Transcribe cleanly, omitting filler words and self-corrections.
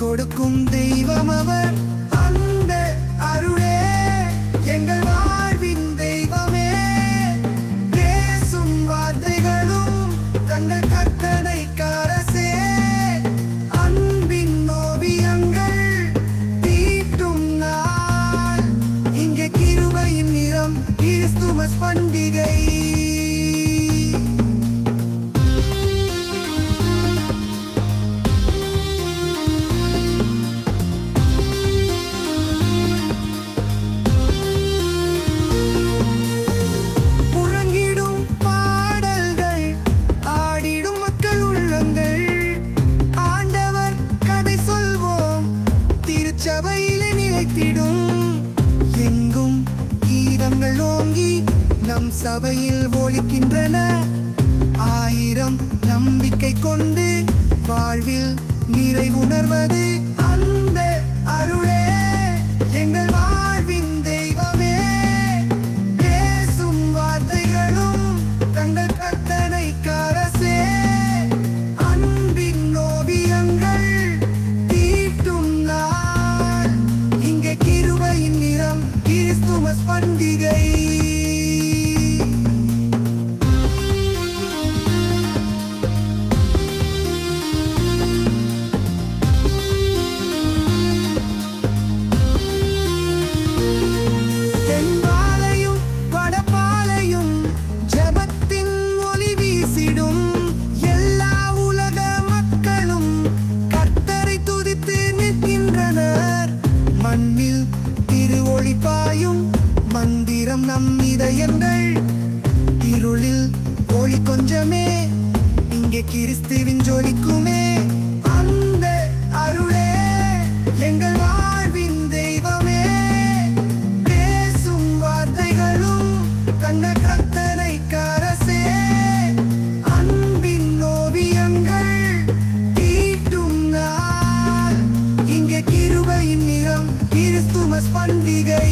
கொடுக்கும் தெய்வம் அவர். அந்த அருளே எங்கள் வாழ்வின் தெய்வமே. பேசும் வார்த்தைகளும் தங்கள் கற்பனைக்காரசே. அன்பின் ஓவியங்கள் தீட்டும் நாள். இங்கே கிருபையின் நிறம் கிறிஸ்துமஸ் பண்டிகை. சபையிலே நிலைத்திடும் எங்கும் கீதங்கள் ஓங்கி நம் சபையில் ஒலிக்கின்றன. 1000 நம்பிக்கை கொண்டு வாழ்வில் நிறைவுணர்வது. அந்த அருளே எங்கள் வாழ்வின் தெய்வமே. பேசும் வார்த்தைகளும் தங்கள் கற்பனைக்காரசே. அன்பின் ஓவியங்கள் தீட்டும் நாள். இங்கே கிருபையின் நிறம் கிறிஸ்துமஸ் பண்டிகை. தென்பாலையும் வடபாலையும் ஜெபத்தின் ஒளி வீசிடும். எல்லா உலக மக்களும் கர்த்தரை துதித்து நிற்கின்றனர். மண்ணில் திருவொளி பாயும் மந்திரம் நம் இதயங்கள். இருளில் ஒளி கொஞ்சமே இங்கே கிறிஸ்துவின் ஜொலிக்குமே. அந்த அருளே எங்கள் வாழ்வின் தெய்வமே. பேசும் வார்த்தைகளும் தங்கள் கற்பனைக்காரசே. அன்பின் ஓவியங்கள் தீட்டும் நாள். இங்கே கிருபையின் நிறம் கிறிஸ்துமஸ் பண்டிகை.